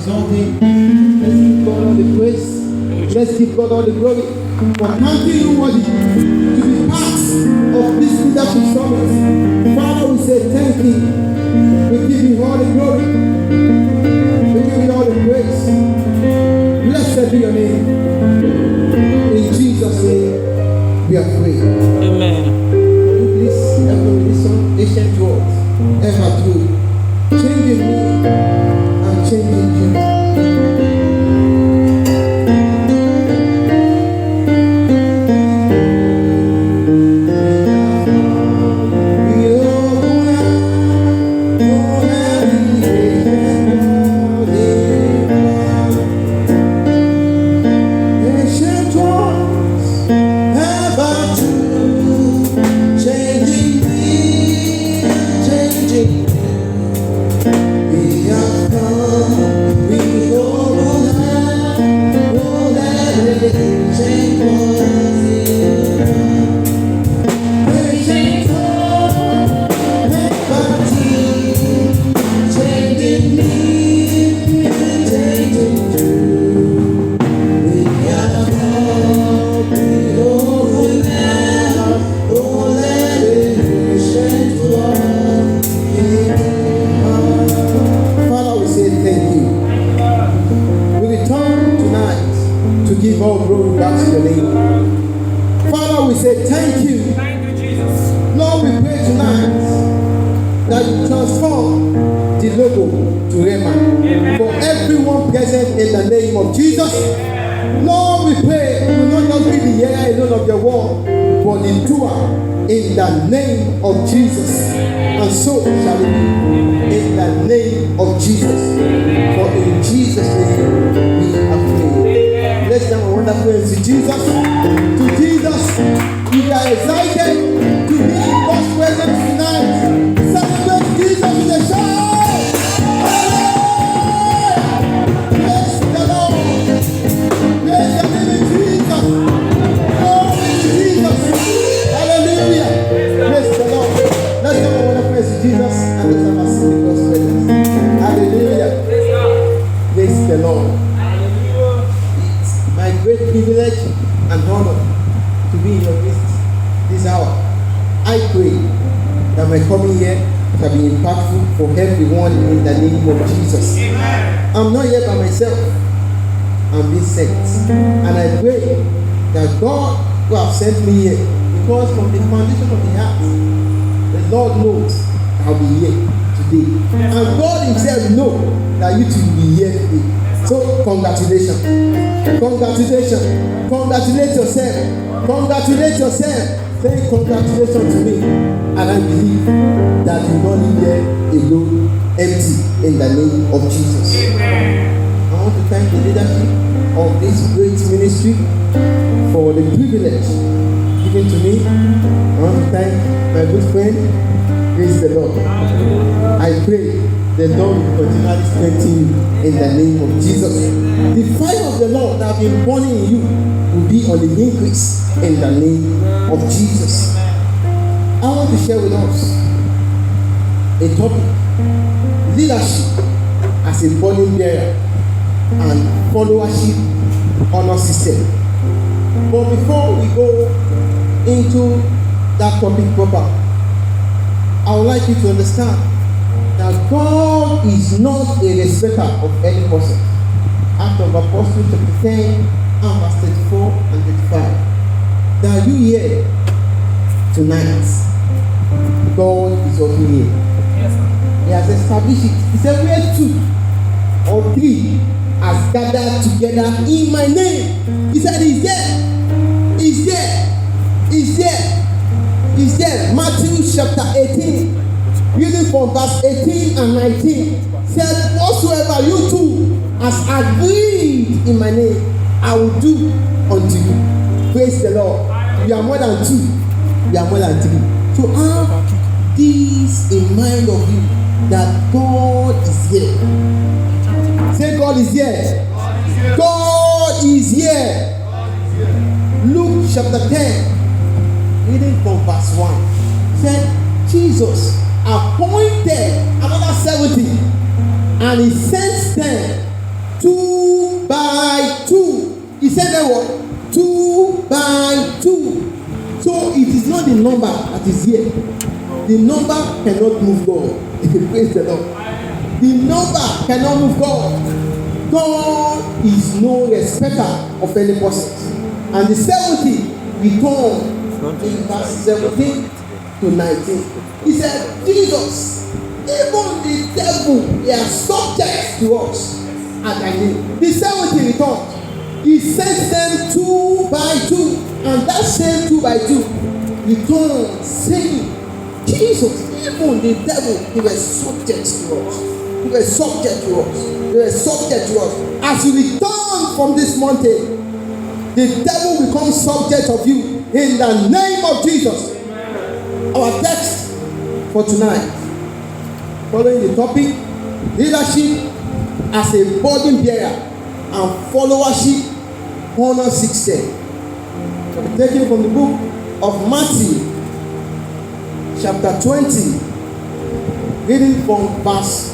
exalt him. Let's give God all the praise. Let's give God all the glory for counting you worthy to be part of this leadership summit. Father, we say thank you. We give you all the glory. We give you all the praise. Blessed be your name. In Jesus' name, we are free. Amen. Can you please help me with this song? Ancient words, ever true. Changing me and changing you. I'm not here by myself. I'm being sent. And I pray that God who have sent me here, because from the foundation of the heart, the Lord knows I'll be here today. And God himself knows that you two will be here today. So congratulations. Congratulations. Congratulate yourself. Congratulate yourself. Say congratulations to me. And I believe that you will not leave here alone, empty, in the name of Jesus. Amen. I want to thank the leadership of this great ministry for the privilege given to me. I want to thank my good friend. Praise the Lord. I pray the Lord will continually strengthen you in the name of Jesus. The fire of the Lord that has been burning in you will be on the increase in the name of Jesus. I want to share with us a topic: leadership as a burden bearer and followership honor system. But before we go into that topic proper, I would like you to understand that God is not a respecter of any person. Act of Apostles chapter 10 and verse 34 and 35. That you here tonight, God is also here. Yes, sir. He has established it. He said, where two or three has gathered together in my name. He said, he's there. He's there. He's there. He's there. Matthew chapter 18, reading from verse 18 and 19, said, whatsoever you two has agreed in my name, I will do unto you. Praise the Lord. We are more than two. We are more than three. So have this in mind of you, that God is here. Say, God is here. God is here. Luke chapter 10, reading from verse 1, said, Jesus appointed another 70, and he sent them 2 by 2. He said that what? 2 by 2. So it is not the number that is here. The number cannot move God. Praise the Lord. The number cannot move God. God is no respecter of any person. And the 70 returned in verse 17 to 19. He said, Jesus, even the devil, they are subject to us at thy name. The 70 returned. He sent them 2 by 2, and that same 2 by 2 returned, saying, Jesus, even the devil, they were subject to us. They were subject to us. They were subject to us. As you return from this mountain, the devil becomes subject of you in the name of Jesus. Our text for tonight, following the topic, leadership as a burden bearer and followership, honor 610. I'm taking from the book of Matthew, chapter 20, reading from verse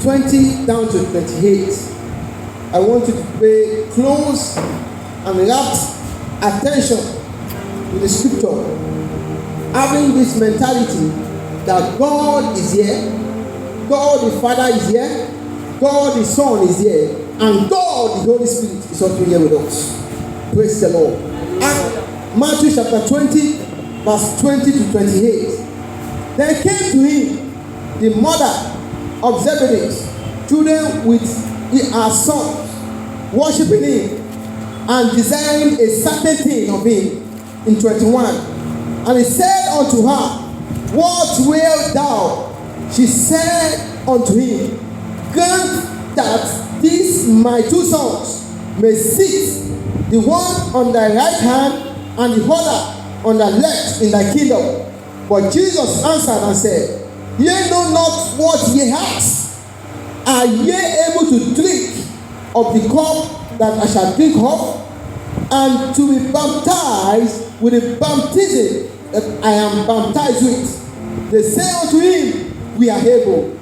20 down to 28. I want you to pay close and rapt attention to the scripture, having this mentality that God is here, God the Father is here, God the Son is here, and God the Holy Spirit is also here with us. Praise the Lord. And Matthew chapter 20, verse 20 to 28. Then came to him the mother of Zebedee's children with her sons, worshiping him and desiring a certain thing of him. In 21. And he said unto her, what wilt thou? She said unto him, grant that these my 2 sons may sit, the one on thy right hand and the other on thy left in thy kingdom. But Jesus answered and said, ye know not what ye ask. Are ye able to drink of the cup that I shall drink of, and to be baptized with the baptism that I am baptized with? They say unto him, we are able.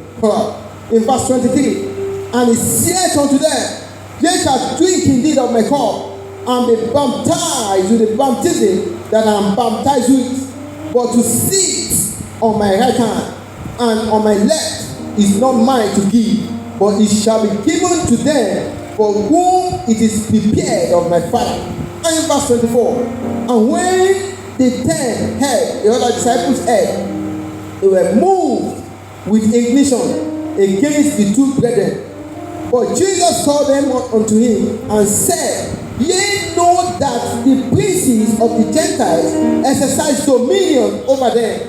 In verse 23, and he said unto them, ye shall drink indeed of my cup, and be baptized with the baptism that I am baptized with. But to sit on my right hand and on my left is not mine to give, but it shall be given to them for whom it is prepared of my Father. And in verse 24, and when the 10 heard, the other disciples heard, they were moved with indignation against the 2 brethren. But Jesus called them unto him and said, ye know that the princes of the Gentiles exercise dominion over them,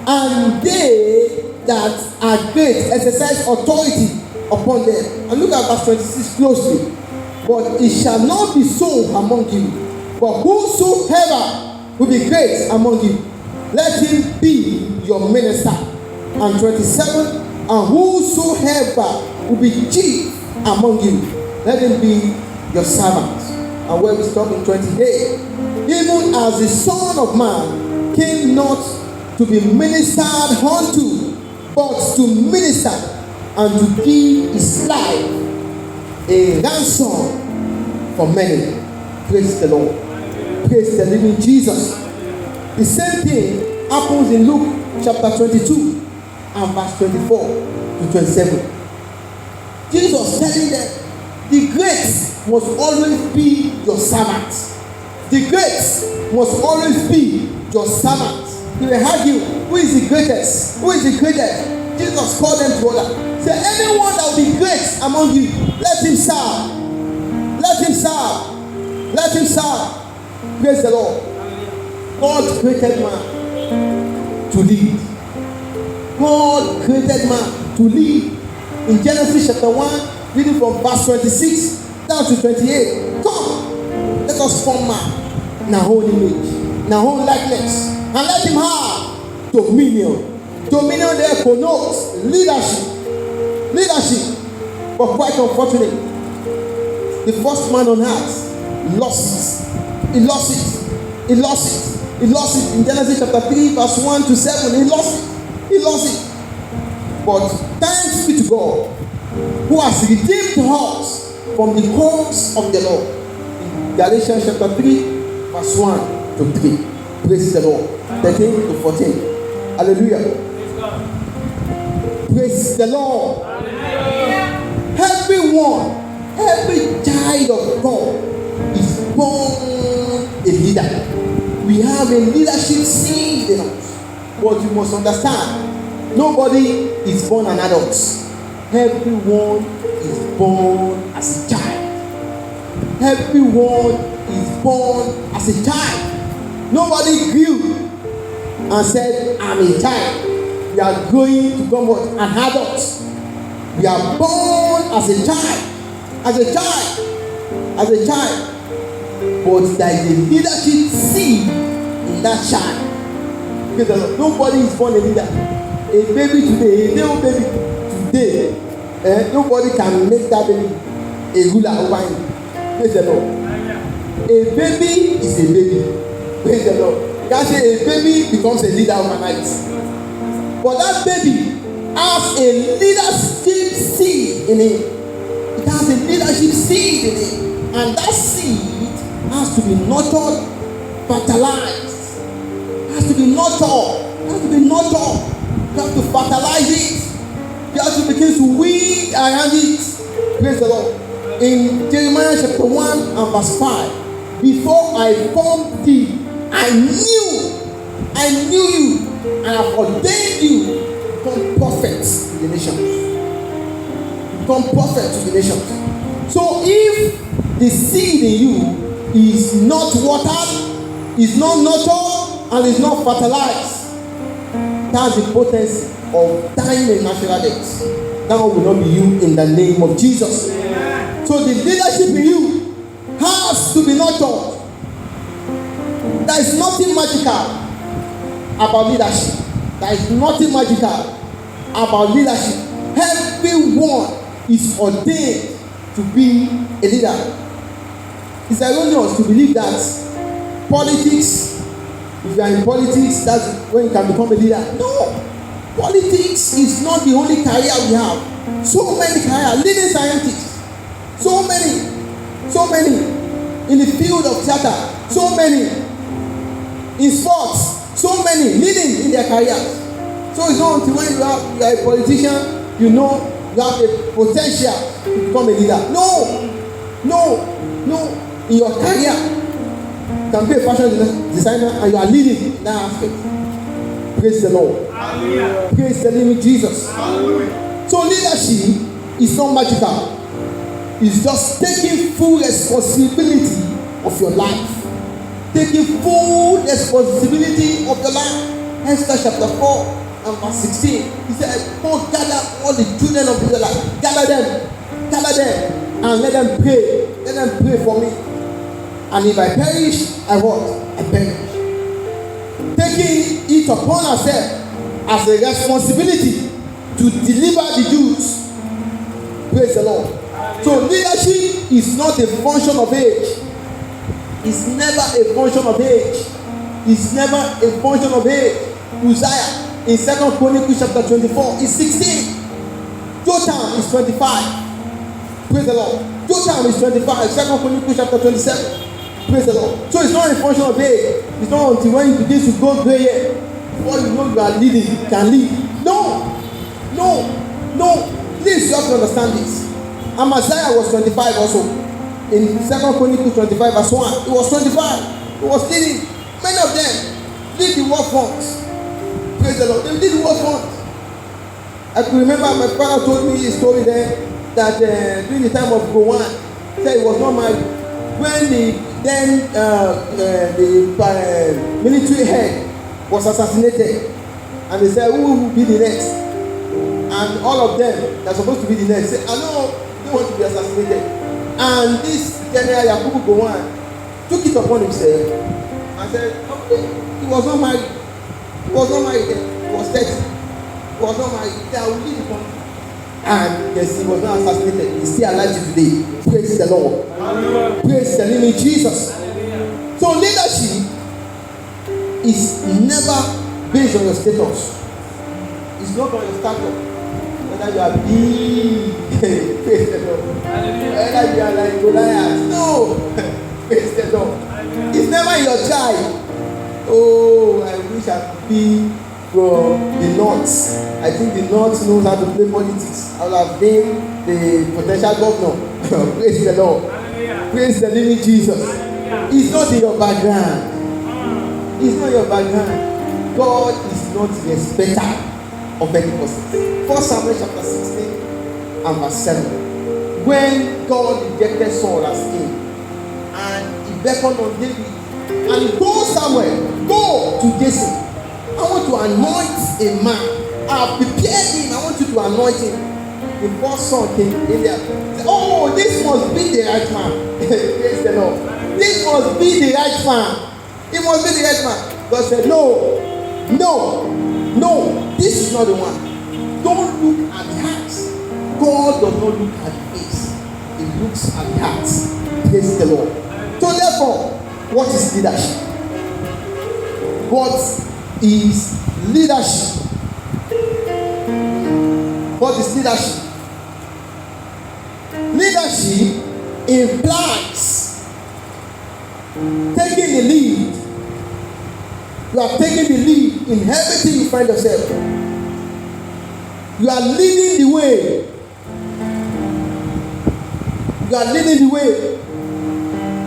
and they that are great exercise authority upon them. And look at verse 26 closely. But it shall not be so among you, but whosoever will be great among you, let him be your minister. And 27, and whosoever will be chief among you, let him be your servant. And where we stop in 28, even as the Son of Man came not to be ministered unto, but to minister and to give his life a ransom for many. Praise the Lord. Praise the living Jesus. The same thing happens in Luke chapter 22 and verse 24 to 27. Jesus telling them, the great must always be your servant. The great must always be your servant. They will argue, who is the greatest? Who is the greatest? Jesus called them to order. Say, anyone that will be great among you, let him serve. Let him serve. Let him serve. Praise the Lord. God created man to lead. God created man to lead. In Genesis chapter 1, reading from verse 26 down to 28. Come, let us form man in our own image, in our own likeness, and let him have dominion. Dominion there connotes leadership. Leadership. But quite unfortunately, the first man on earth lost it. He lost it. He lost it. He lost it. In Genesis chapter 3, verse 1 to 7, he lost it. He lost it. But thanks be to God, who has redeemed us from the course of the Lord. In Galatians chapter 3, verse 1 to 3. Praise the Lord. 13 to 14. Hallelujah. Praise the Lord. Everyone, every child of God is born a leader. We have a leadership seed in us. But you must understand, nobody is born an adult. Everyone is born as a child. Everyone is born as a child. Nobody grew and said, I'm a child. We are going to become what? An adult. We are born as a child. As a child. As a child. But there is a leadership seed in that child. Because nobody is born a leader. A baby today, a little baby today, nobody can make that baby a ruler over him. Praise the Lord. A baby is a baby. Praise the Lord. You can't say a baby becomes a leader overnight. But that baby has a leadership seed in him. It has a leadership seed in it. And that seed has to be nurtured, fertilized. It has to be nurtured. It has to be nurtured. You have to fertilize it. You have to begin to weed around it. Praise the Lord. In Jeremiah chapter 1 and verse 5, before I formed thee, I knew you, and have ordained you to become prophets to the nations. Become prophets to the nations. So if the seed in you is not watered, is not nurtured, and is not fertilized, that's the potency of dying a natural death. That will not be you in the name of Jesus. So the leadership in you has to be nurtured. There is nothing magical about leadership. There is nothing magical about leadership. Everyone is ordained to be a leader. It's erroneous to believe that politics, if you are in politics, that's when you can become a leader. No, politics is not the only career we have. So many careers, leading scientists, so many in the field of theater, so many in sports, so many leading in their careers. So it's not until when you are a politician, you know you have the potential to become a leader. No. In your career, you can be a fashion designer and you are leading in that aspect. Praise the Lord. Hallelujah. Praise the living Jesus. Hallelujah. So leadership is not magical. It's just taking full responsibility of your life. Taking full responsibility of your life. Esther chapter 4 and verse 16. He said, go gather all the children of Israel. Gather them, and let them pray. Let them pray for me. And if I perish, I perish. Taking it upon ourselves as a responsibility to deliver the Jews. Praise the Lord. So leadership is not a function of age. It's never a function of age. It's never a function of age. Uzziah in 2 Chronicles chapter 24 is 16. Jotham is 25. Praise the Lord. Jotham is 25. 2 Chronicles chapter 27. Praise the Lord. So it's not a function of age. It's not until when you begin to go gray hair before you know you are leading, you can lead. No. Please, you have to understand this. Amaziah was 25 also. In 2 Chronicles 25 verse 1, he was 25. He was leading. Many of them did the war front. Praise the Lord. They did the war front. I could remember my father told me a story there that during the time of Gowon, said he was not married. When the military head was assassinated, and they said, who will be the next? And all of them that are supposed to be the next said, I know they want to be assassinated. And this General Yakubu Gowon took it upon himself and said, okay, he was not married. He was 30. He was not married. He said, I will leave the country. And yes, he was not assassinated. He's still alive today. Praise the Lord. Hallelujah. Praise the living Jesus. Hallelujah. So leadership is never based on your status. It's not on your status. Whether you are big, praise the Lord. Whether you are Goliath. No. Praise the Lord. It's never your child. Oh, I wish I could be from the north. I think the north knows how to play politics. I would have been the potential governor. Praise the Lord. Praise the living Jesus. It's not in your background. It's not your background. God is not the respecter of any person. 1 Samuel chapter 16 and verse 7. When God rejected Saul as king, and he beckoned on David, and go Samuel, go to Jesse. I want to anoint a man. I have prepared him. I want you to anoint him. The first son came in there. Said, oh, this must be the right man. Praise the Lord. This must be the right man. It must be the right man. God said, no, this is not the one. Don't look at the heart. God does not look at the face. He looks at the heart. Praise the Lord. So therefore, what is leadership? What is leadership? What is leadership? Leadership implies taking the lead. You are taking the lead in everything you find yourself. You are leading the way. You are leading the way.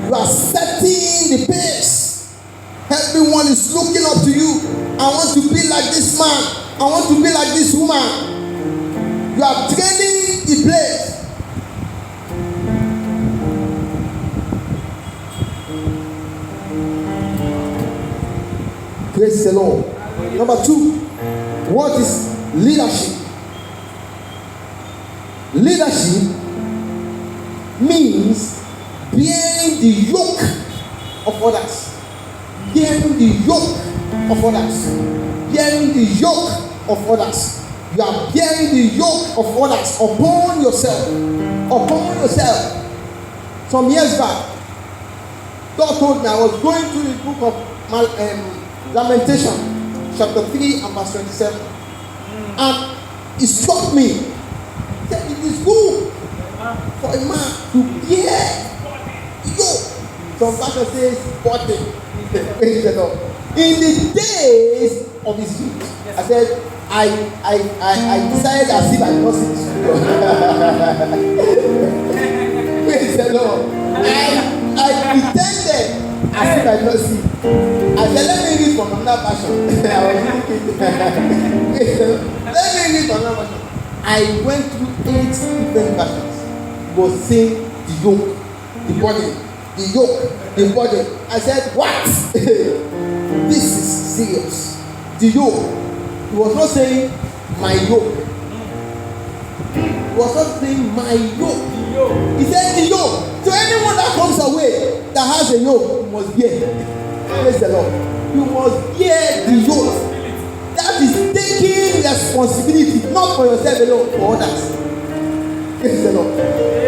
You are setting the pace. Everyone is looking up to you. I want to be like this man. I want to be like this woman. You are training the place. Praise the Lord. Number 2, what is leadership? Leadership means bearing the yoke of others. Bearing the yoke of others. Bearing the yoke of others. You are bearing the yoke of others upon yourself. Upon yourself. Some years back, God told me I was going through the book of Lamentation, chapter 3 and verse 27. And it struck me that it is good for a man to bear yoke. Some pastor says, body. In the days of his youth, I said, I decided as if I did not see the scripture. Praise the Lord. I pretended as if I did not see. I said, let me read from another version. I was looking. Let me read from another version. I went through 8 different versions. It was saying the yoke, the body, the yoke, the body. I said, what? This is serious. The yoke. He was not saying my yoke. He was not saying my yoke. He said the yoke. So anyone that comes away that has a yoke must bear. Praise the Lord. You must bear the yoke. That is taking responsibility, not for yourself alone, for others. Praise the Lord.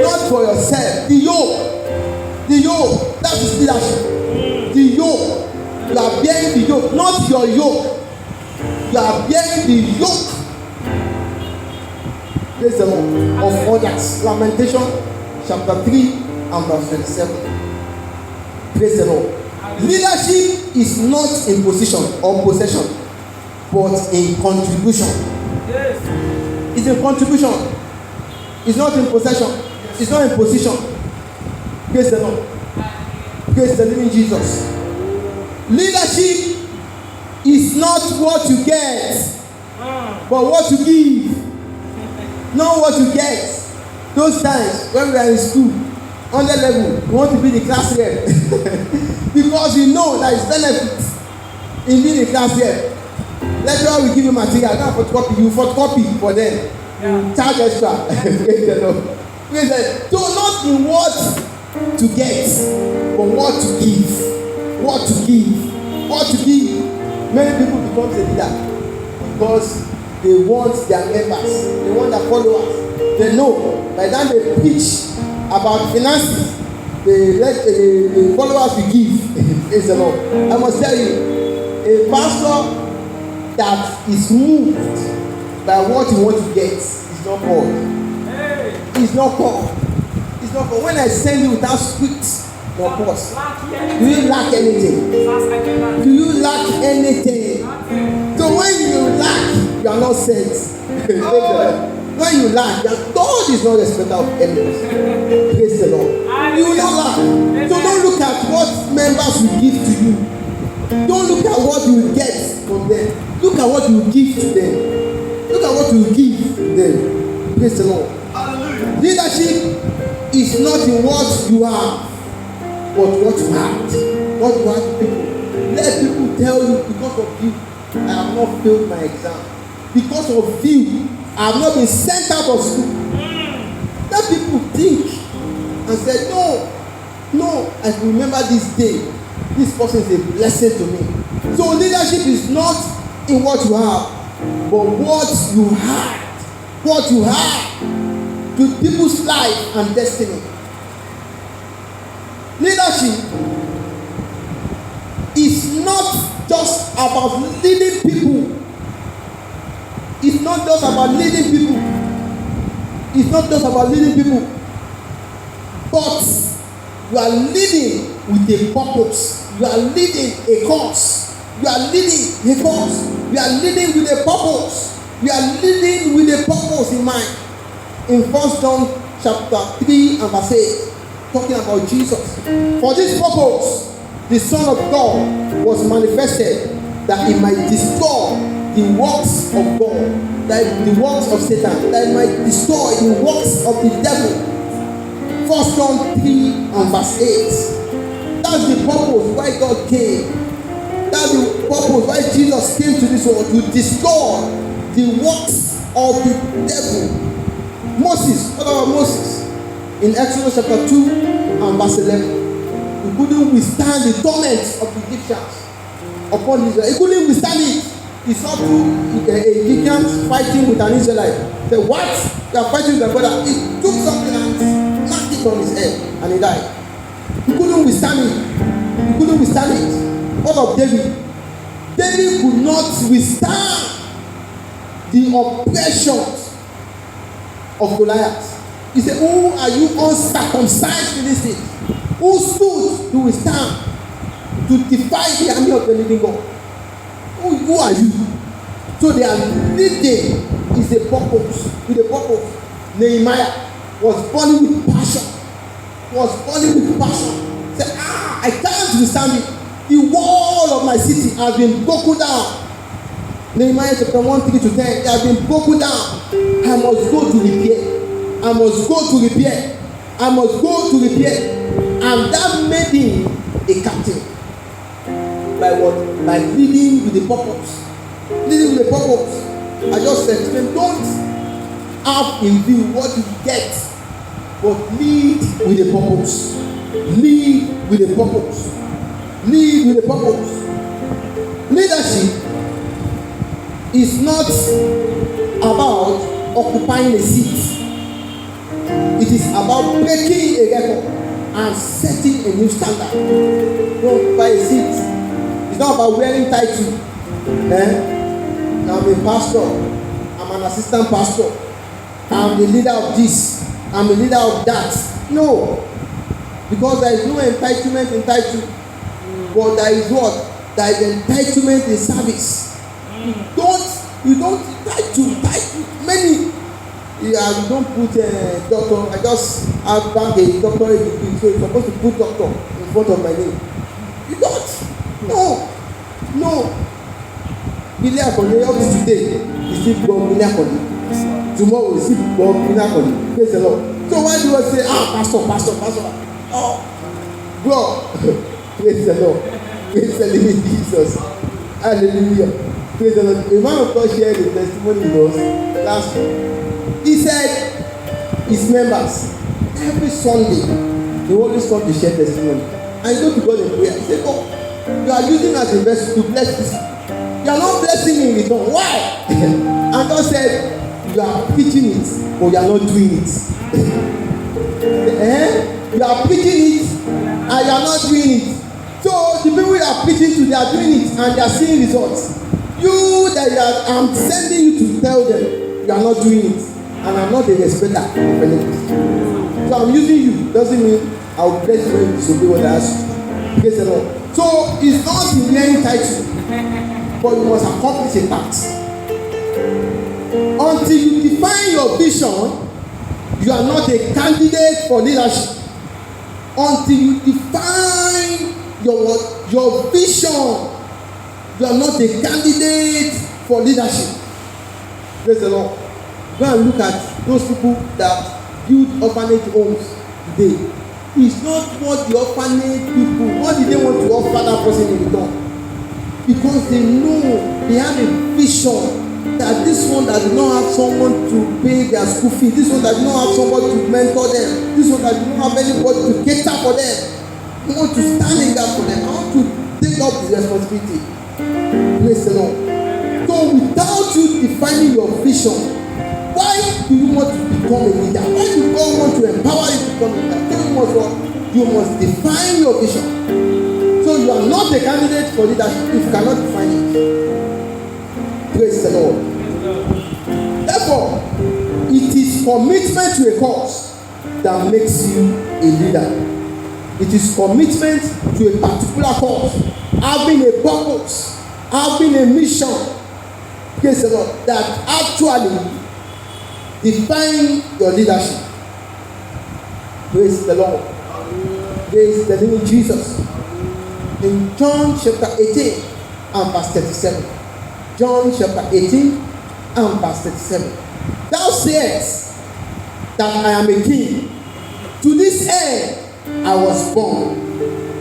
Not for yourself. The yoke. The yoke. That is leadership. The yoke. You are bearing the yoke, not your yoke. You are bearing the yoke. Praise the Lord. Of others. Lamentation chapter 3 and verse 27. Praise the Lord. Leadership is not in position or possession, but in contribution. Yes. It's in contribution. It's not in possession. Yes. It's not in position. Praise the Lord. Praise the living Jesus. Leadership is not what you get, but what you give. Not what you get. Those times when we are in school, on the level, we want to be the class rep. Because you know there is benefit in being a class rep. Lecturer will give you material, not photocopy. You photocopy for them. Yeah. Charge extra. Praise the Lord. Praise the Lord. So not in what to get, but what to give. What to give. What to give. Many people become a leader because they want their members, they want their followers. They know by the time they preach about finances, they let the followers will give. Praise the Lord. I must tell you, a pastor that is moved by what he wants to get is not called. It's not called. It's not for when I send you without script or pause. Do you lack anything? Do you lack anything? So when you lack, you are not sent. When you lack, God is not respecter of enemies. Praise the Lord. You will not lack. So don't look at what members will give to you. Don't look at what you will get from them. Look at what you will give to them. Look at what you will give to them. Praise the Lord. Hallelujah. Leadership is not in what you have, but what you have. What you have to people. Let people tell you, because of you, I have not failed my exam. Because of you, I have not been sent out of school. Let people think and say, no, I remember this day. This person is a blessing to me. So leadership is not in what you have, but what you have. What you have to people's life and destiny. Leadership is not just about leading people. It's not just about leading people. It's not just about leading people. But you are leading with a purpose. You are leading a cause. You are leading a cause. You are leading with a purpose. You are leading with a purpose in mind. In 1 John chapter 3 and verse 8, talking about Jesus. For this purpose, the Son of God was manifested, that he might destroy the works of God, that the works of Satan, that he might destroy the works of the devil. 1 John 3 and verse 8. That's the purpose why God came. That's the purpose why Jesus came to this world, to destroy the works of the devil. Moses, what about Moses? In Exodus chapter 2 and verse 11, he couldn't withstand the torment of the Egyptians upon Israel. He couldn't withstand it. He saw two Egyptians fighting with an Israelite. He said, what? You are fighting with your brother. He took something and knocked it on his head and he died. He couldn't withstand it. He couldn't withstand it. What of David? David could not withstand the oppressions of Goliath. He said, who are you uncircumcised Philistines? Who stood to withstand, to defy the army of the living God? Who are you? So they are leading is a purpose. With a purpose. Nehemiah was burning with passion. Said, I can't withstand it. The wall of my city has been broken down. Nehemiah chapter 1, 3 to 10. It has been broken down. I must go to repair. I must go to repair. And that made him a captain. By what? By leading with a purpose. I just said, don't have in view what you get, but lead with a purpose. Leadership is not about occupying a seat. It is about breaking a record and setting a new standard. Don't occupy a seat. It's not about wearing title. I'm a pastor. I'm an assistant pastor. I'm the leader of this. I'm the leader of that. No. Because there is no entitlement in title. But there is what? There is entitlement in service. You don't title. Many. You don't put doctor. I just have back a doctorate degree. So you're supposed to put doctor in front of my name. You don't. No. Billy Akoli up to today is still born Billy Akoli. Tomorrow is still born Billy Akoli. Praise the Lord. So why do you say, pastor? Oh, bro. Praise the Lord. Praise the living Jesus. Hallelujah. Praise the Lord. A man of God shared a testimony with us last week. He said his members every Sunday they always come to share testimony. And you go to God in prayer. He said, God, you are using us a vessel to bless this. You are not blessing me in return. Why? And God said, you are preaching it, but you are not doing it. You are preaching it, and you are not doing it. So the people you are preaching to, they are doing it, and they are seeing results. I'm sending you to tell them, you are not doing it, and I'm not a respecter of anything. So I'm using you doesn't mean I'll bless you when you disobey what I ask you. Praise the Lord. So it's not in wearing title, but you must accomplish a task. Until you define your vision, you are not a candidate for leadership. Until you define your vision, you are not a candidate for leadership. Praise the Lord. Go and look at those people that build orphanage homes today. It's not what the orphanage people, what did they want to offer that person in return? Because they know they have a vision that this one that did not have someone to pay their school fee, this one that did not have someone to mentor them, this one that did not have anybody to cater for them. I want to stand in gap for them. I want to take up the responsibility. Praise the Lord. So without you defining your vision, why do you want to become a leader? Why do God want to empower you to become a leader? You must define your vision. So you are not a candidate for leadership if you cannot define it. Praise the Lord. Therefore, it is commitment to a cause that makes you a leader. It is commitment to a particular cause, having a purpose, having a mission. Praise the Lord. That actually define your leadership. Praise the Lord. Praise the name of Jesus. In John chapter 18 and verse 37. John chapter 18 and verse 37. Thou sayest that I am a king. To this end I was born.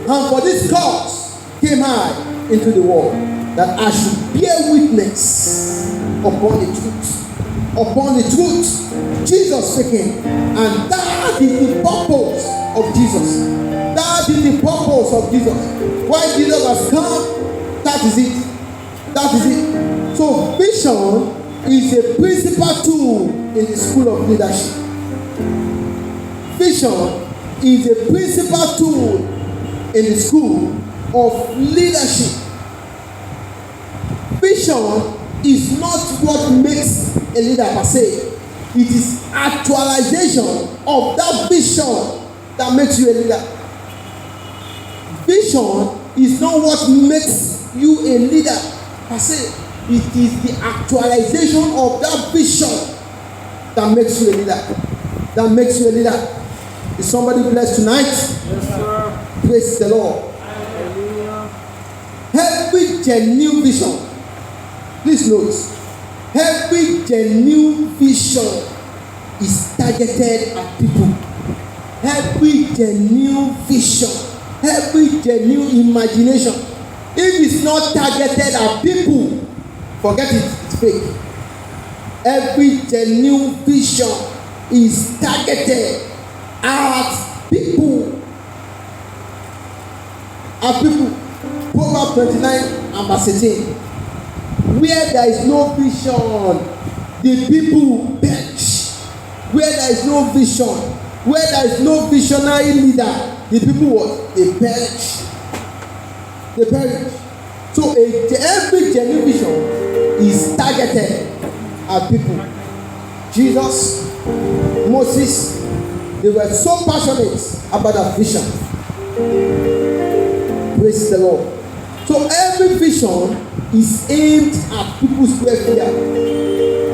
And for this cause came I into the world, that I should bear witness upon the truth. Upon the truth, Jesus speaking, and that is the purpose of Jesus. That is the purpose of Jesus. Why Jesus has come, that is it. That is it. So vision is a principal tool in the school of leadership. Vision is a principal tool in the school of leadership. Vision is not what makes a leader per se. It is actualization of that vision that makes you a leader. Vision is not what makes you a leader per se. It is the actualization of that vision that makes you a leader. That makes you a leader. Is somebody blessed tonight? Yes, sir. Praise the Lord. Hallelujah. Every genuine vision, please note, every genuine vision is targeted at people. Every genuine vision, every genuine imagination, if it's not targeted at people, forget it, it's fake. Every genuine vision is targeted at people. At people. Proverbs 29 and verse 18. Where there is no vision, the people perish. Where there is no vision, where there is no visionary leader, the people what? They perish. They perish. So every genuine vision is targeted at people. Jesus, Moses, they were so passionate about that vision. Praise the Lord. So every vision is aimed at people's welfare.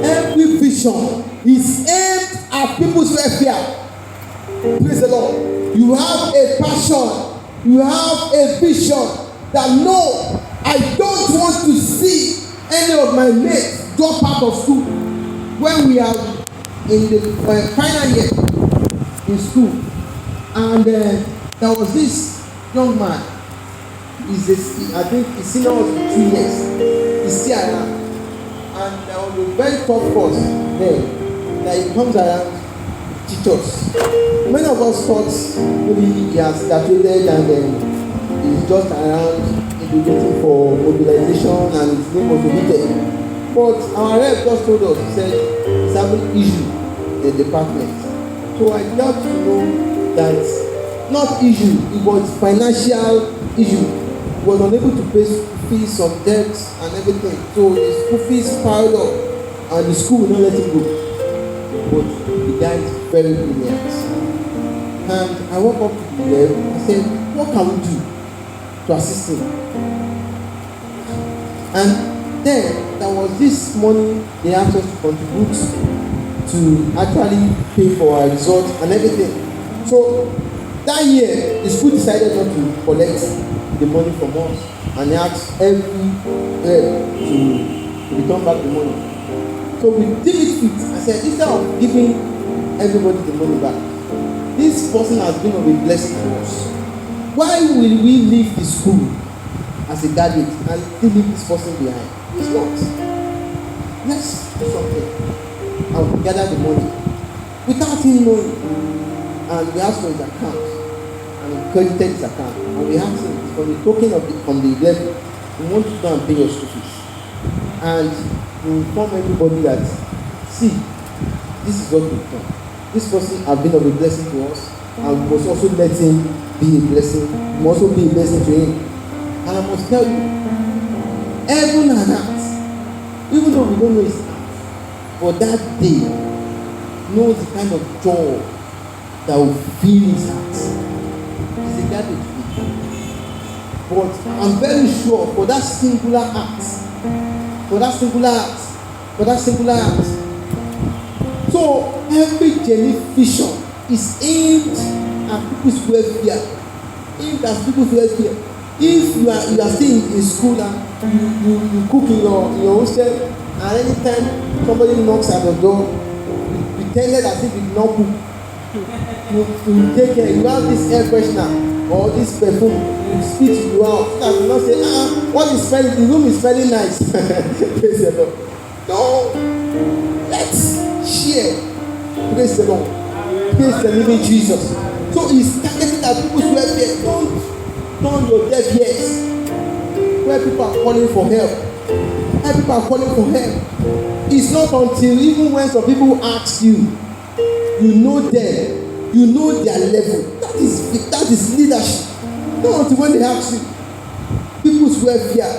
Every vision is aimed at people's welfare. Praise the Lord. You have a passion, you have a vision that no, I don't want to see any of my mates drop out of school. When we are in the final year in school, and there was this young man. I think his senior was 2 years. He's still around, and there was a very tough course there that he comes around teach us. Many of us thought maybe he has graduated and he's just around waiting for mobilization and his name was omitted. But our rep just told us, he said he's having issue in the department. So I got to know that not issue, it was financial issue. He was unable to pay fees, some debts and everything. So his school fees piled up and the school will not let him go. But he died very brilliant. And I walked up to them. I said, what can we do to assist him? And then there was this money they asked us to contribute to actually pay for our resort and everything. So that year, the school decided not to collect the money from us, and they asked every year to return back the money. So we did it fit. I said, instead of giving everybody the money back, this person has been of a blessing to us. Why will we leave the school as a graduate and still leave this person behind? It's not. Let's do something. And we gather the money without him knowing. And we asked for his account, and he credited his account. And we asked him, from the token of from the level, we want to go and pay your school fees. And we inform everybody that, see, this is what we've done. This person has been of a blessing to us, and we must also let him be a blessing. We must also be a blessing to him. And I must tell you, heaven and earth, even though we don't know his heart, for that day, knows the kind of joy that will fill his heart. It's a garbage day. But I'm very sure for that singular act, so every genuine vision is aimed at people's welfare. If you are still in school and you cook in your hostel, and anytime somebody knocks at the door, you pretended as if you did not cook. You take care. You have this air freshener or this perfume. You spit you out. So that you not say, what is smelling? The room is smelling nice. Praise the Lord. No, let's share. Praise the Lord. Praise the living Jesus. So he's targeting at people's welfare. Don't turn your deaf ears where people are calling for help. Where people are calling for help. It's not until even when some people ask you, you know them, you know their level. That is leadership. Not until when they ask you, people's welfare.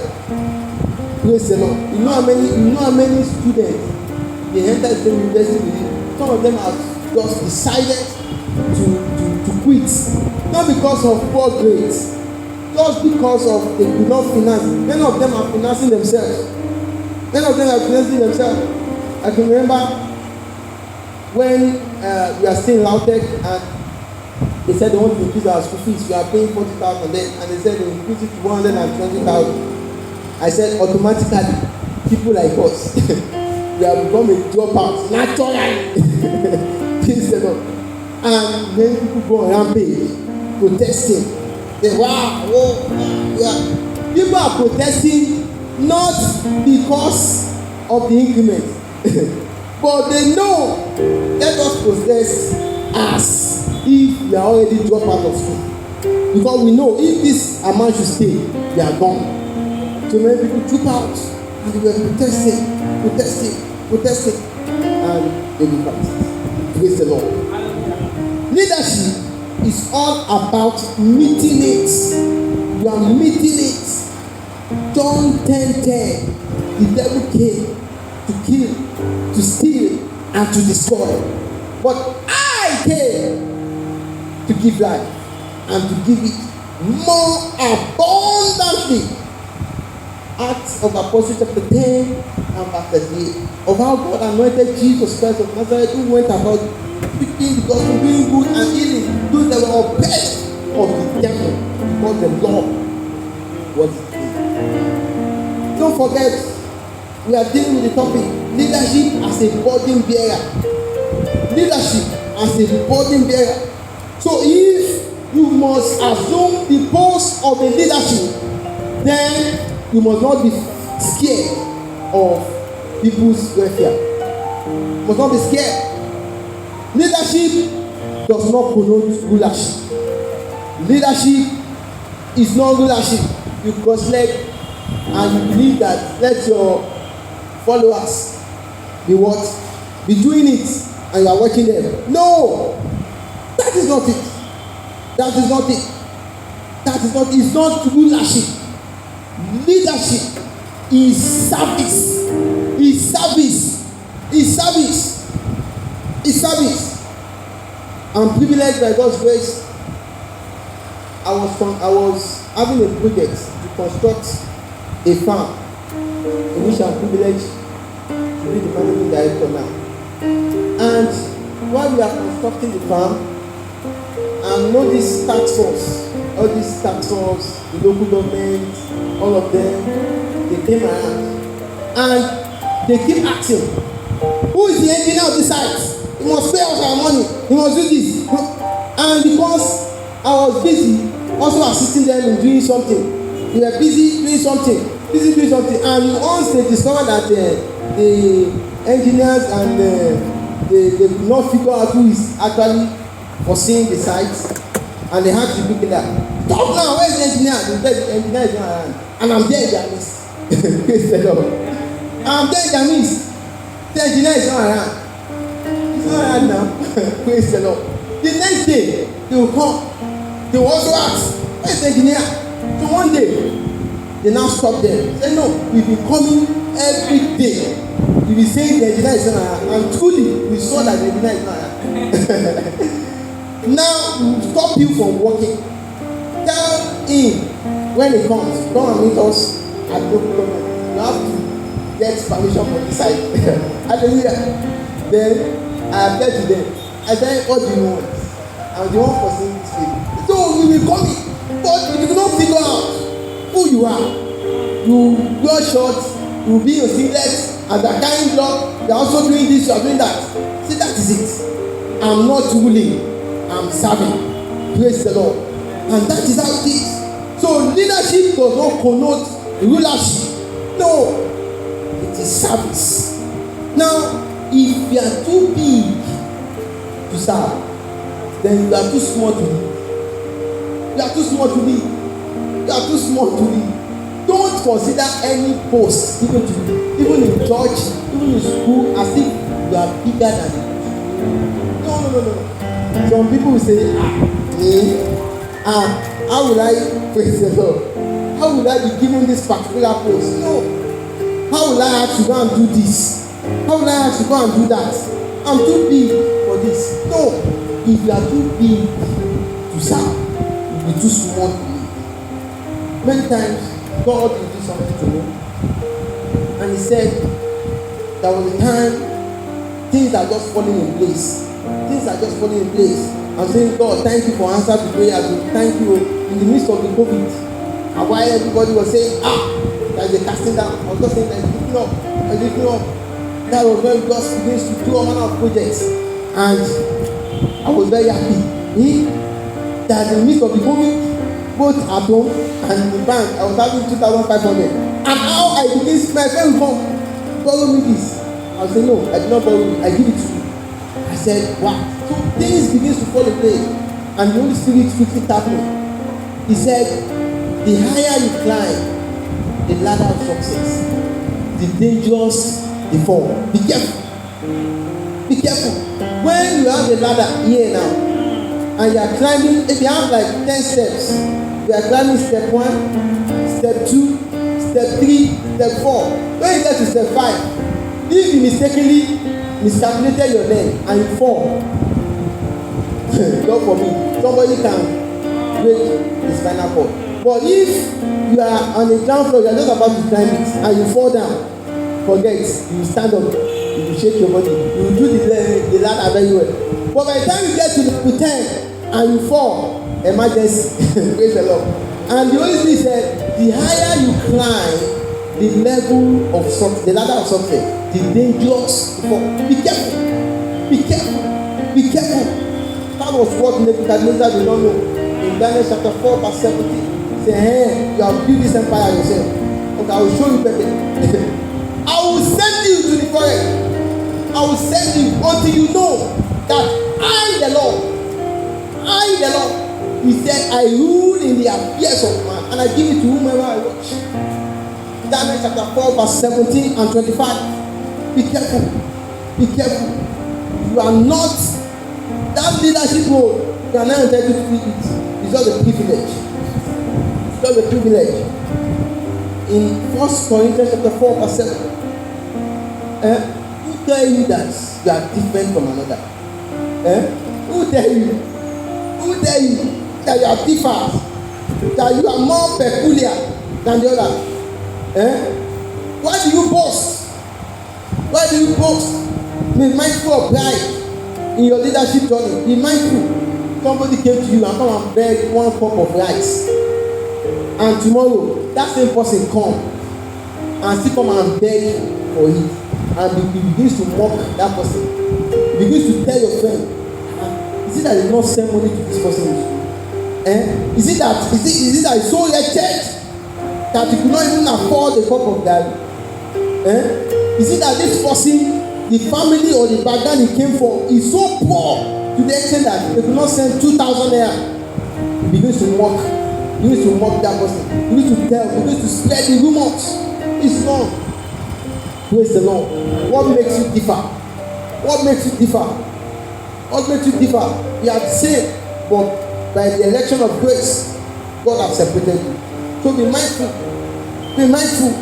Praise the Lord. You know how many students they enter the same university with you. Some of them have just decided to quit, not because of poor grades, just because of they could not finance. Many of them are financing themselves. I can remember when we are still in Lautech and they said they want to increase our school fees. We are paying 40,000 then, and they said they increase it to 120,000. I said automatically, people like us, we have become a dropout naturally. Praise the Lord. And many people go on rampage, protesting. They people are protesting not because of the increment, but they know, let us protest as if we are already dropped out of school. Because we know if this amount should stay, we are gone. So many people troop out and they were protesting, and they will fight. Praise the Lord. Leadership is all about meeting it. You are meeting it. John 10:10. The devil came to kill, to steal, and to destroy. But I came to give life and to give it more abundantly. Acts of Apostles chapter 10 and verse 38. Of how God anointed Jesus Christ of Nazareth, who went about speaking the gospel, doing good and healing those that were oppressed of the devil, because the Lord was his name. Don't forget, we are dealing with the topic leadership as a burden bearer. Leadership as a burden bearer. So if you must assume the post of a leadership, then you must not be scared of people's welfare. You must not be scared. Leadership does not promote rulership. Leadership is not rulership. You cross leg and you believe that let your followers be what? Be doing it and you are watching them. No! That is not it. It's not rulership. Leadership is service. I'm privileged by God's grace. I was having a project to construct a farm in which I'm privileged to be the managing director now. And while we are constructing the farm, and know this tax force, all these tax force, the local government, all of them, they came around and they keep asking, who is the engineer of the site? He must pay us our money. He must do this. And because I was busy also assisting them in doing something, they were busy doing something, and once they discovered that the engineers and they could not figure out who is actually foreseeing the site, and they had to pick it up. Stop now, where is the engineer? They said the engineer is not around, and I'm there in their midst. Praise the Lord. I'm there in their midst. The engineer is not around. He's not around now. Praise the Lord. The next day, they will come. They will also ask, where is the engineer? So one day, they now stop them. Say, no, we've been coming every day. We will say the engineer is not around. And truly, we saw that the engineer is not around. Now, we will stop you from working. Tell him when he comes, come and meet us at local government. You have to get permission from the site. Hallelujah. Then I appeared to them. I said, what do you want? I'm the one foreseeing this thing. So we will come in. But if you don't figure out who you are, you wear shorts, you will be in singlet, and that kind of job, you are also doing this, you are doing that. See, that is it. I'm not ruling, I'm serving. Praise the Lord. And that is how it is. So leadership does not connote rulership. No, it is service. Now, if you are too big to serve, then you are too small to lead. You are too small to lead. You are too small to lead. Don't consider any post given to you, even in church, even in school, as if you are bigger than it. No. Some people will say, how will I praise the Lord? How will I be given this particular post? No. How will I have to go and do this? How will I have to go and do that? I'm too big for this. No. If you are too big to serve, you'll be too small to lead. Many times, God will do something to me. And he said, there was a time things are just falling in place. I'm saying, God, thank you for answer to prayer. Thank you in the midst of the COVID. And while everybody was saying, there's a casting down, I was just saying, there's lifting up. That was when God begins to do all manner of projects. And I was very happy. That in the midst of the COVID, both at home and in the bank, I was having 2,500. And how I begin, my friend will come, borrow me this. I will say, no, I did not borrow it, I give it to you. I said, wow. So things begins to fall in place, and the Holy Spirit quickly tapped me. He said, the higher you climb the ladder of success, the dangerous the fall. Be careful. Be careful. When you have the ladder here now, and you are climbing, if you have like 10 steps, you are climbing step 1, step 2, step 3, step 4. When you get to step 5, if you mistakenly miscalculated your leg and you fall, God forbid, somebody can break the spinal cord. But if you are on the ground floor, you are just about to climb it and you fall down, forget, you will stand up, you will shake your body, you will do the ladder very well. But by the time you get to the 10 and you fall, emergency, praise the Lord. And the Holy Spirit said, the higher you climb the level of success, the ladder of success, the dangerous fall. Be careful. Be careful. Be careful. That was what Nebuchadnezzar did not know. In Daniel chapter 4 verse 17. He said, hey, you have built this empire yourself. Okay, I will show you better. I will send you to the forest. I will send you until you know that I, the Lord, he said, I rule in the affairs of man, and I give it to whomever I wish. Daniel chapter 4 verse 17 and 25. Be careful. Be careful. You are not that leadership role. You are not entitled to it. It's just a privilege. It's just a privilege. In 1 Corinthians chapter 4 verse 7, who tell you that you are different from another? Who Who tell you? Who tell you that you are different? That you are more peculiar than the other? Why do you boast? Why do you boast? Be mindful of pride in your leadership journey. Be mindful. Somebody came to you and come and beg 1 cup of rice, and tomorrow that same person come and still come and beg for it, and he begins to mock that person. He begins to tell your friend, is it that you not send money to this person? Is it that it's so wretched that you could not even afford a cup of garri? Is it that this person, the family or the background he came from, is so poor to the extent that they could not send 2,000 naira? He begins to mock. He begins to mock that person. He begins to tell. He begins to spread the rumors. It's wrong. Praise the Lord. What makes you differ? What makes you differ? What makes you differ? You are the same, but by the election of grace, God has separated you. So be mindful. Be mindful.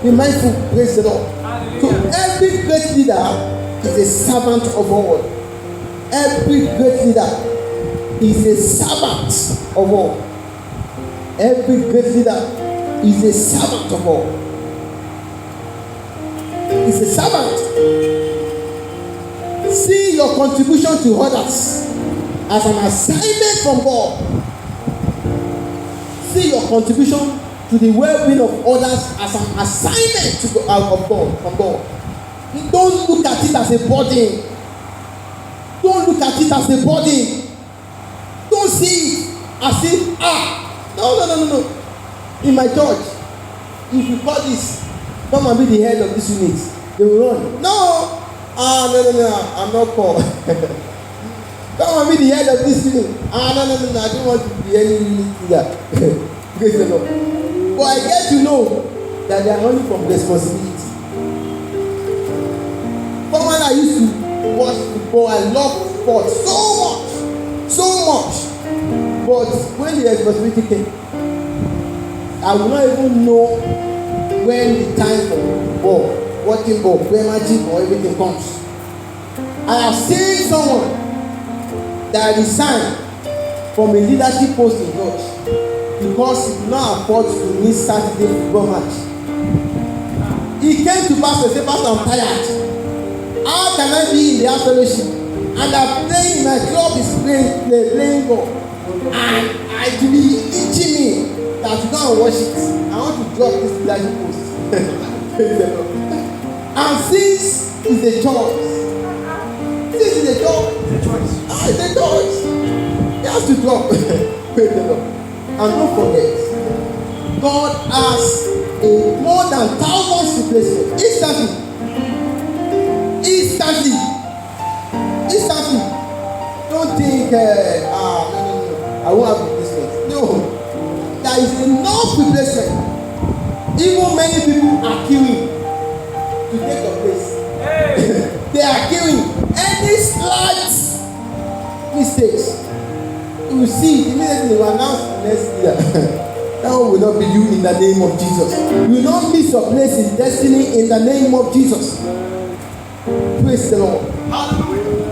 Be mindful. Praise the Lord. So every great leader is a servant of all. Every great leader is a servant of all. Every great leader is a servant of all. Is a servant. See your contribution to others as an assignment from God. See your contribution to the well-being of others as an assignment from God. Don't look at it as a burden. Don't look at it as a burden. Don't see it as if, no. In my church, if you call this, come and be the head of this unit, they will run. No, I'm not called. Come and be the head of this unit. No, I don't want to be any unit leader. Praise the Lord. But I get to know that they are running from responsibility. Someone I used to watch football, I love sport so much. But when the responsibility came, I will not even know when the time for ball, watching ball, premiership or everything comes. I have seen someone that resigned from a leadership post in church because he could not afford to miss Saturday football match. He came to pastor and said, "Pastor, I'm tired. How can I be in the house fellowship? And I'm playing, my club is playing ball. And it will be itching me that to go and watch it. I want to drop this leadership post." And since it's a choice. It's a choice. He has to drop. Praise the Lord. And don't forget, God has a more than thousands replacement. Instantly. Don't think, no, I won't have replacement. No, there is enough replacement. Even many people are queuing to take your place. Hey. They are queuing. Any slight mistakes, you will see it immediately. They will announce the next year. That one will not be you in the name of Jesus. You will not miss your place in destiny in the name of Jesus. Praise the Lord.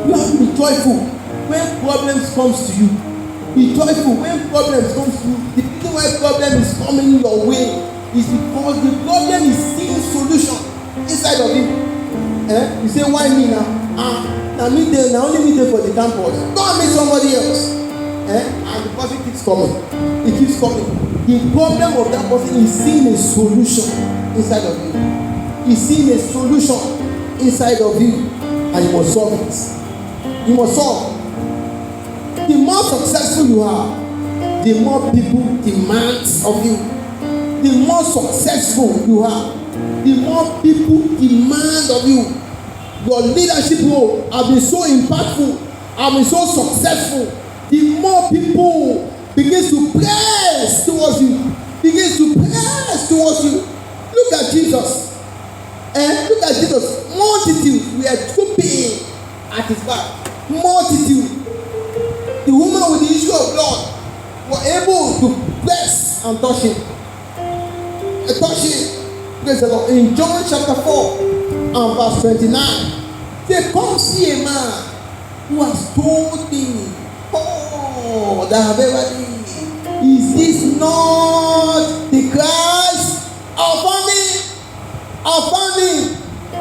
You have to be joyful when problems comes to you. Be joyful when problems comes to you. The reason why problem is coming your way is because the problem is seeing solution inside of you. You say, why me now? Now only me there for the campus. Go and meet somebody else. And the person keeps coming. It keeps coming. The problem of that person is seeing a solution inside of you. He's seeing a solution inside of you, and you must solve it. You must solve. The more successful you are, the more people demand of you. The more successful you are, the more people demand of you. Your leadership role has been so impactful, has been so successful. The more people begin to press towards you, Look at Jesus. Look at Jesus. Multitude were trooping at his back. Multitude. The woman with the issue of blood were able to press and touch him. Praise the Lord. In John chapter 4 and verse 29, they come see a man who has told me all that I have ever did. Is this not the Christ? Upon me.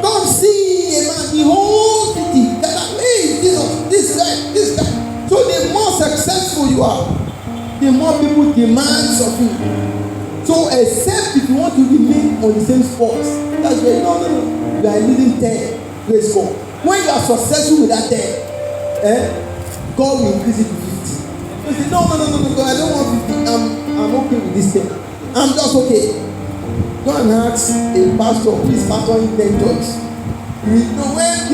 Don't see a man, the whole city that hey, Jesus, this guy. So the more successful you are, the more people demand of you. So except if you want to remain on the same spot, that's where no. You are leading 10, praise God. When you are successful with that 10, God will increase it to 50. You say, no, God, I don't want 50. I'm okay with this 10. I'm just okay. Go and ask a pastor who is pastoring 10 church. You know when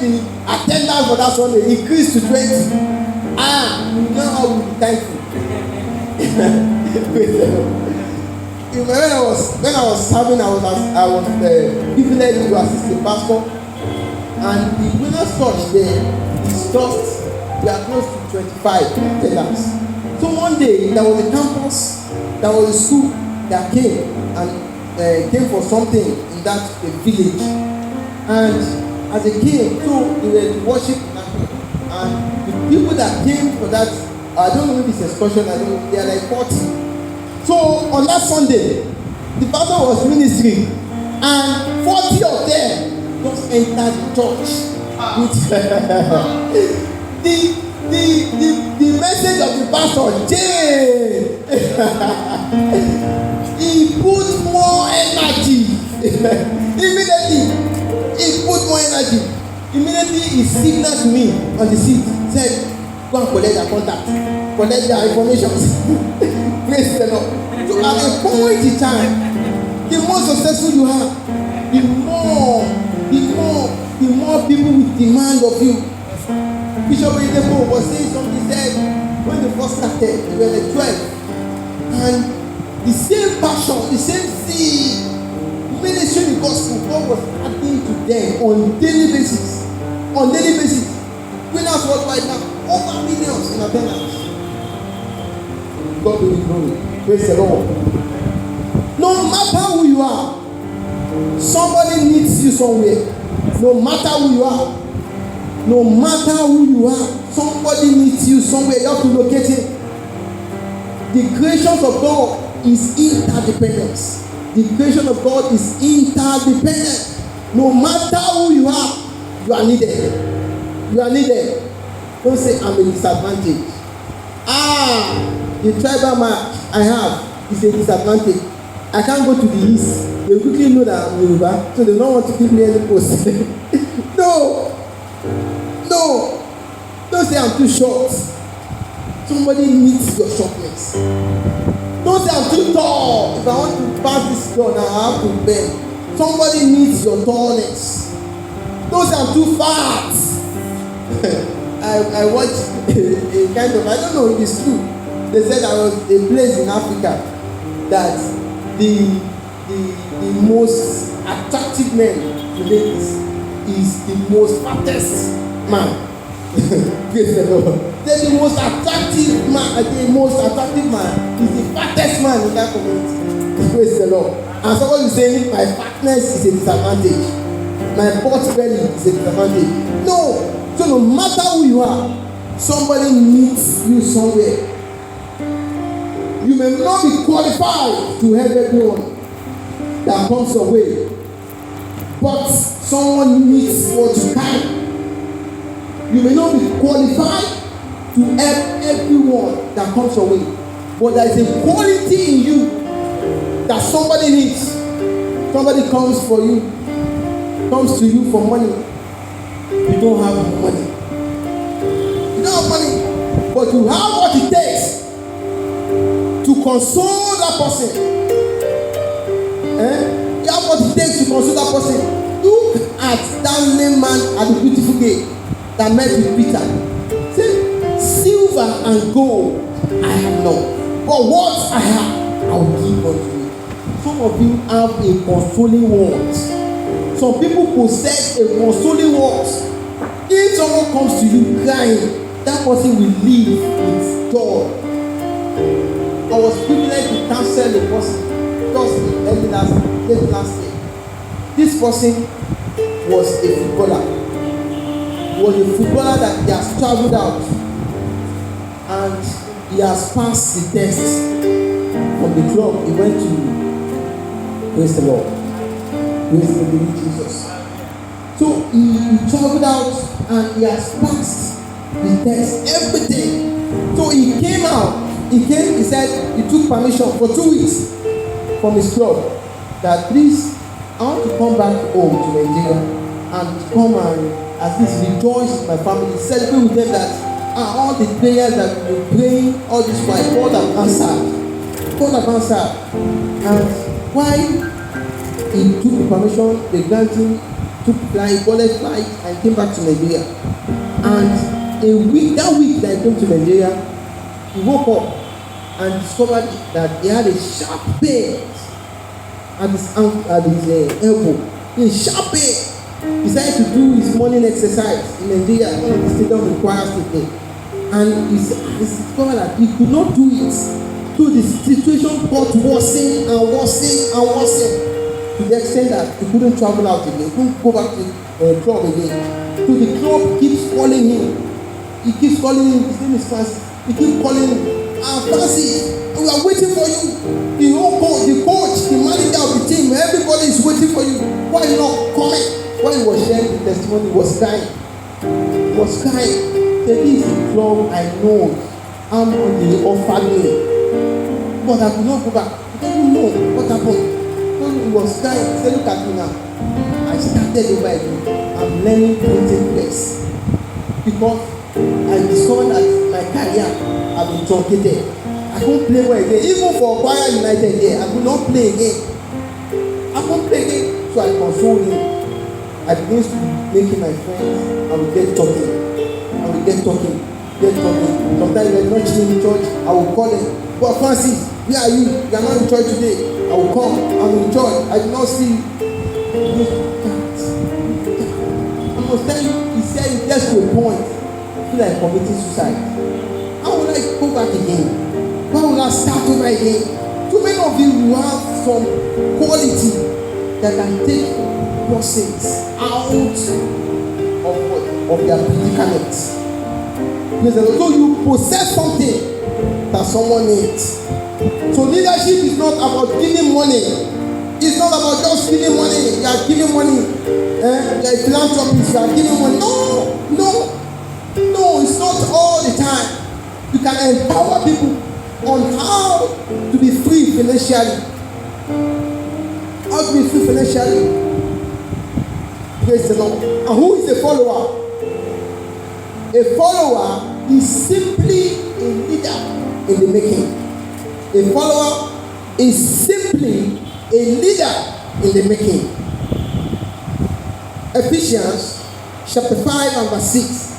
the attendance for that Sunday increased to 20, you know how we be thankful. When I was serving, I was privileged to assist the pastor, and the winners church there is just we are close to 25 attendants. So one day there was a campus, there was a school that came and came for something in that village, and as they came, so they were worship, and the people that came for that, I don't know if it's excursion, I don't know, they are like 40. So on that Sunday, the pastor was ministering, and 40 of them just entered the church with the message of the pastor, Jane. He put more energy. Immediately, he put more energy. Immediately, he signaled to me on the seat, said, go and collect their contact, collect their information. Praise the Lord. So at a point in time, the more successful you are, the more people will demand of you. Bishop Edebo was saying something, he said, when they first started, they were like 12. And the same passion, the same zeal, ministry the gospel, God was adding to them on daily basis. On daily basis. Winners worldwide now, over millions in attendance. God will be glory. Praise the Lord. No matter who you are, somebody needs you somewhere. No matter who you are. No matter who you are, somebody needs you somewhere. You have to locate it. The creations of God is interdependence. The creation of God is interdependent. No matter who you are needed. You are needed. Don't say I'm a disadvantage. The tribal mark I have is a disadvantage. I can't go to the east. They quickly know that I'm Yoruba, so they don't want to give me any post. No. Don't say I'm too short. Somebody needs your shortness. Don't say I'm too tall. If I want to pass this door now, I have to bend. Somebody needs your tallness. Don't say I'm too fat. I watched a kind of, I don't know if it's true. They said there was a place in Africa that the most attractive man to ladies is the most fattest man. Praise the Lord. The most attractive man is the fattest man in that community. Praise the Lord. And somebody is saying my fatness is a disadvantage. My pot belly is a disadvantage. No. So no matter who you are, somebody needs you somewhere. You may not be qualified to help everyone that comes your way, but someone needs what you carry. You may not be qualified to help everyone that comes your way, but there is a quality in you that somebody needs. Somebody comes to you for money. You don't have money. You don't have money, but you have what it takes to console that person. You have what it takes to console that person. Look at that lame man at the beautiful gate that met with Peter. Say, silver and gold I have not, but what I have, I will give unto you. Some of you have a consoling word. Some people possess a consoling word. If someone comes to you crying, that person will live with joy. I was privileged to counsel a person just last year. This person was a footballer. He was a footballer that he has traveled out and he has passed the test from the club. He went to, praise the Lord, praise the living Jesus. So he traveled out and he has passed the test, everything. So he came out. He said he took permission for 2 weeks from his club that please, I want to come back home to Nigeria and come and at least rejoice with my family, celebrate with them that all the prayers that we were praying all this while, God have answered. God have answered. And why he took the permission, they granted him, took flight, boarded flight, and came back to Nigeria. And that week that he came to Nigeria, he woke up and discovered that he had a sharp pain at his elbow. A sharp pain. He started to do his morning exercise in Nigeria. One of the stadium requires today. And he discovered that he could not do it. So the situation got worsening and worsening and worsening to the extent that he couldn't travel out again. He couldn't go back to the club again. So the club keeps calling him. He keeps calling him. His name is Francis. He keeps calling him. Francis, we are waiting for you. The whole coach, the manager of the team, everybody is waiting for you. Why are you not coming? When he was sharing the testimony, he was crying. He was crying. He said, this is the club I know. I'm on the family. But I could not go back. He didn't know what happened. So he was crying. He said, look at me now. I started over again. I'm learning printing press. Because I discovered that my career had been truncated. I couldn't play well again. Even for Choir United here, I could not play again. I couldn't play again. So I consoled him. I began to make him my friends. I would get talking. Sometimes when not in church, I will call him. But Francis, where are you? You are not in church today. I will come. I'm in church. I do not see you. I must tell you, he said it gets to a point. I feel like committing suicide. How will I go back again? Why will I start over again? Too many of you will have some quality that can take persons out of their predicament. So you possess something that someone needs. So leadership is not about giving money. It's not about just giving money. You are giving money. You are a philanthropist. You are giving money. No, it's not all the time. You can empower people on how to be free financially. How to be free financially. Praise the Lord. And who is a follower? A follower is simply a leader in the making. A follower is simply a leader in the making. Ephesians chapter 5 and verse 6.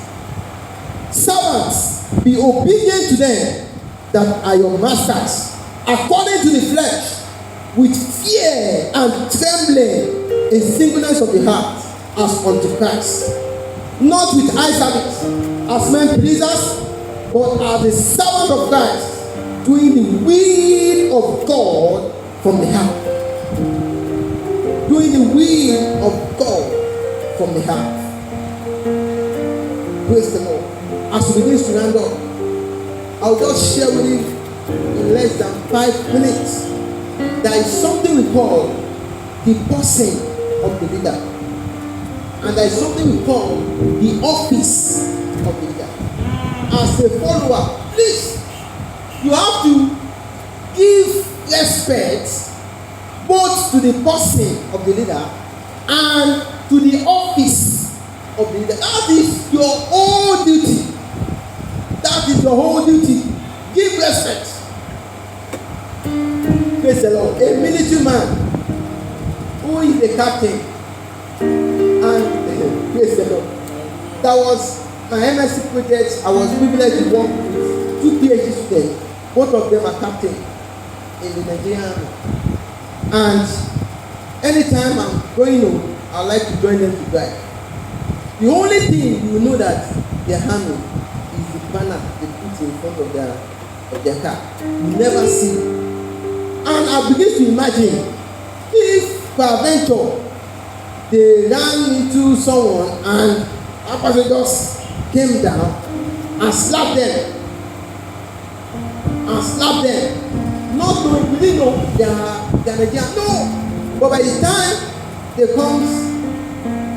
Servants, be obedient to them that are your masters, according to the flesh, with fear and trembling, in singleness of the heart, as unto Christ, not with eye service, as men pleasers, but as the servant of Christ, doing the will of God from the heart. Doing the will of God from the heart. Praise the Lord. As we begin to round up, I'll just share with you in less than 5 minutes. There is something we call the person of the leader. And there is something we call the office of the leader. As a follower, please, you have to give respect both to the person of the leader and to the office of the leader. That is your whole duty. That is your whole duty. Give respect. Praise the Lord. A military man who is the captain, and praise the Lord. That was my MSc project. I was privileged to work with 2 PhD students. Both of them are captain in the Nigerian Army. And anytime I'm going home, I like to join them to drive. The only thing you will know that they are handling is the banner they put in front of their car. You never see. And I begin to imagine if peradventure they ran into someone and Our pastor just came down and slapped them. Not knowing, we didn't know they are Nigerian. No. But by the time they come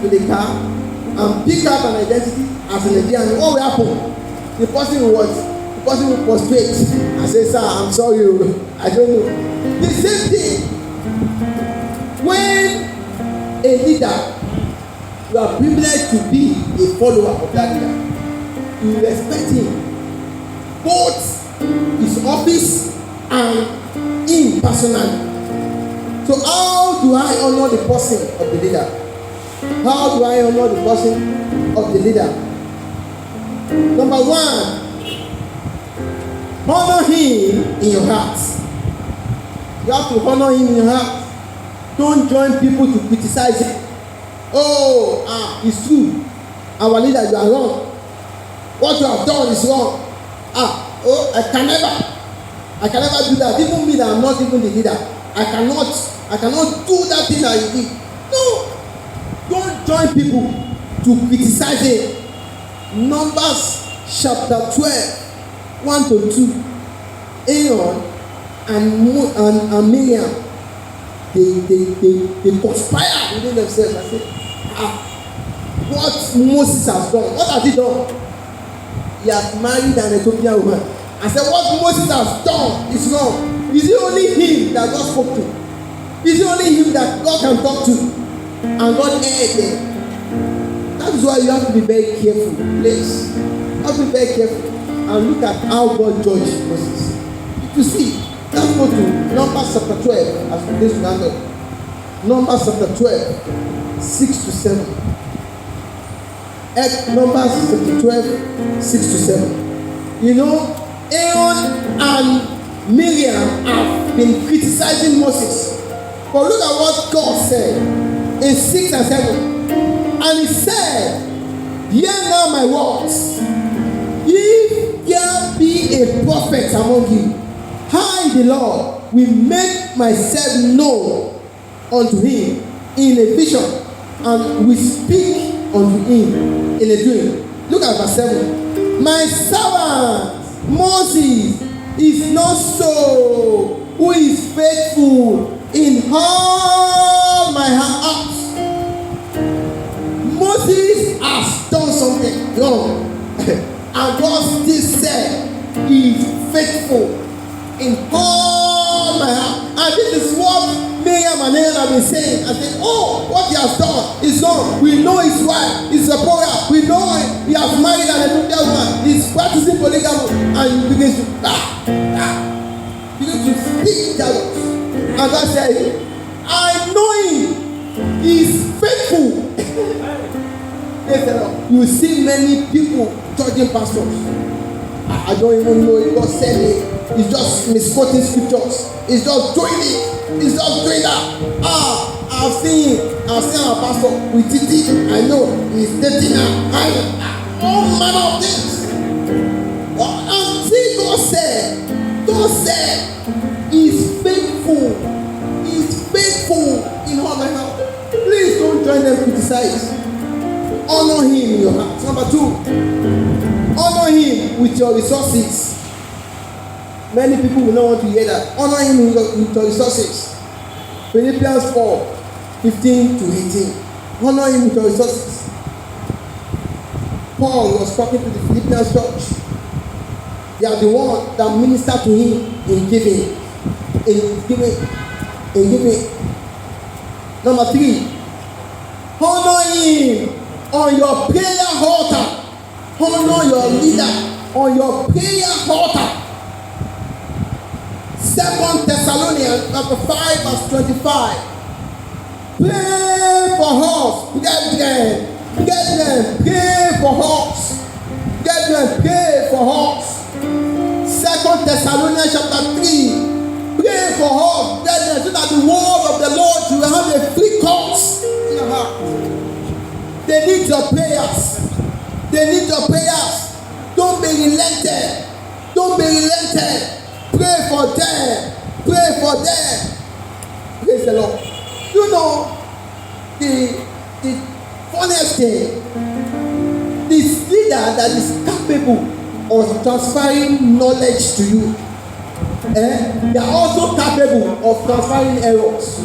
to the car and pick up an identity as a Nigerian, what will happen? The person will prostrate and say, sir, I'm sorry, I don't know. The same thing. When a leader, you are privileged to be a follower of that leader, you respect him, both his office and him personally. So how do I honor the person of the leader? How do I honor the person of the leader? Number one, honor him in your heart. You have to honor him in your heart. Don't join people to criticize him. Oh, it's true. Our leader, you are wrong. What you have done is wrong. I can never do that. Even me that I'm not even the leader, I cannot do that thing that you did. No. Don't join people to criticize him. Numbers chapter 12, 1 to 2. Aaron and Miriam, they conspire within themselves and say, what Moses has done, what has he done? He has married an Ethiopian woman. I said, what Moses has done is wrong. Is it only him that God spoke to? Is it only him that God can talk to? And God heard them. That is why you have to be very careful. Please, you have to be very careful and look at how God judged Moses. You see, let's go to Numbers chapter 12 as we this round. Numbers chapter 12, 6 to 7. Numbers chapter 12, 6 to 7. You know, Aaron and Miriam have been criticizing Moses. But look at what God said in 6 and 7. And he said, hear now my words. If there be a prophet among you, I, the Lord, will make myself known unto him in a vision, and will speak unto him in a dream. Look at verse 7. My servant Moses is not so, who is faithful in all my house. Moses has done something wrong, and God still said he is faithful in all my heart. And this is what Miriam and Aaron have been saying. I said, oh, what he has done is wrong. We know his wife is a Zipporah. We know he has married an Ethiopian woman. He's practicing polygamy. And he begins to speak jealous. And God said, I know him. He is faithful. You will see many people judging pastors. I don't even know if God said it. He's just misquoting scriptures. He's just doing it. He's just doing that. I've seen our pastor with Titi. I know he's dating her. All manner of things. And see, God said, he's faithful. He's faithful in all my heart. Please don't join them criticize. Honor him in your heart. Number 2, honor him with your resources. Many people will not want to hear that. Honor him with your resources. Philippians 4, 15 to 18. Honor him with your resources. Paul was talking to the Philippians church. They are the one that minister to him in giving. Number 3, honor him on your prayer altar. Honor your leader on your prayer altar. 2 Thessalonians chapter 5 verse 25. Pray for us. Get them. Pray for us. Get them. Pray for us. 2 Thessalonians chapter 3. Pray for us. Get them so that the word of the Lord will have a free course in your heart. They need your prayers. Don't be relented. Pray for them. Praise the Lord. You know, the funniest thing this leader that is capable of transferring knowledge to you, they are also capable of transferring errors.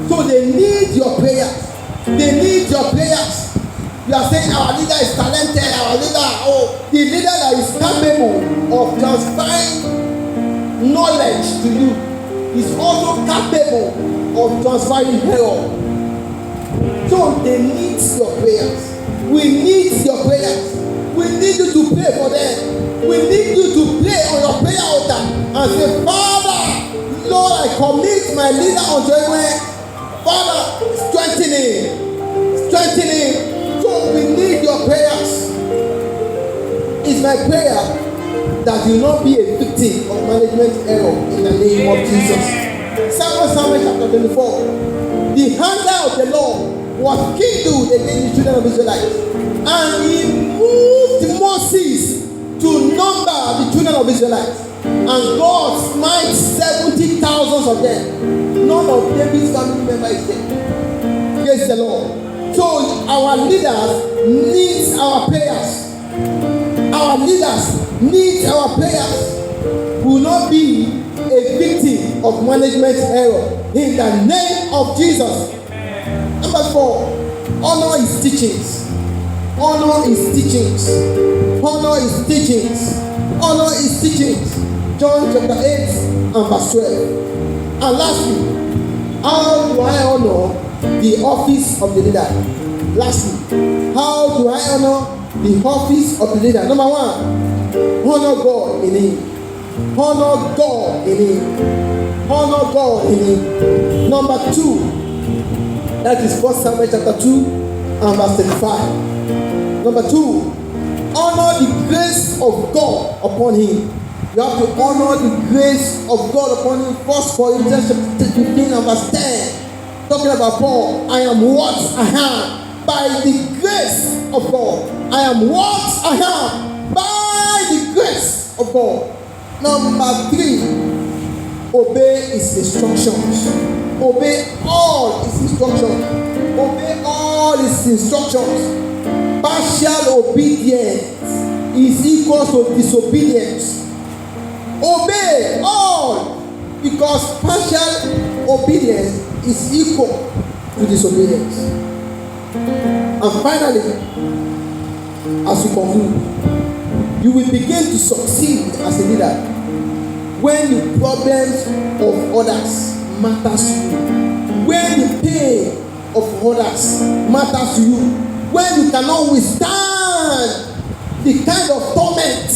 So they need your prayers. They need your prayers. You are saying our leader is talented, our leader, the leader that is capable of transferring knowledge to you is also capable of transferring error. So they need your prayers. We need your prayers. We need you to pray for them. We need you to pray on your prayer altar and say, Father, Lord, I commit my leader unto your hands. Father, strengthen him. Strengthen him. So we need your prayers. It's my prayer that you will not be a victim of management error in the name of Jesus. Samuel chapter 24. The anger of the Lord was kindled against the children of Israelites, and he moved Moses to number the children of Israelites, and God smite 70,000 of them. None of David's family member is there. Praise the Lord. So our leaders need our prayers. Our leaders need our prayers. We will not be a victim of management error in the name of Jesus. Number 4, honor his teachings. Honor his teachings. Honor his teachings. Honor his teachings. John chapter 8 and verse 12. And lastly, how do I honor the office of the leader? Lastly, how do I honor the office of the leader? Number 1, honor God in him. Honor God in him. Honor God in him. Number 2, that is 1 Samuel chapter 2 and verse 35. Number 2, honor the grace of God upon him. You have to honor the grace of God upon him. 1 Corinthians chapter 15 and verse 10. Talking about Paul, I am what I am by the grace of God. I am what I am by the grace of God. Number 3, obey his instructions. Obey all his instructions. Obey all his instructions. Partial obedience is equal to disobedience. Obey all, because partial obedience is equal to disobedience. And finally, as we conclude, you will begin to succeed as a leader when the problems of others matters to you, when the pain of others matters to you, when you cannot withstand the kind of torment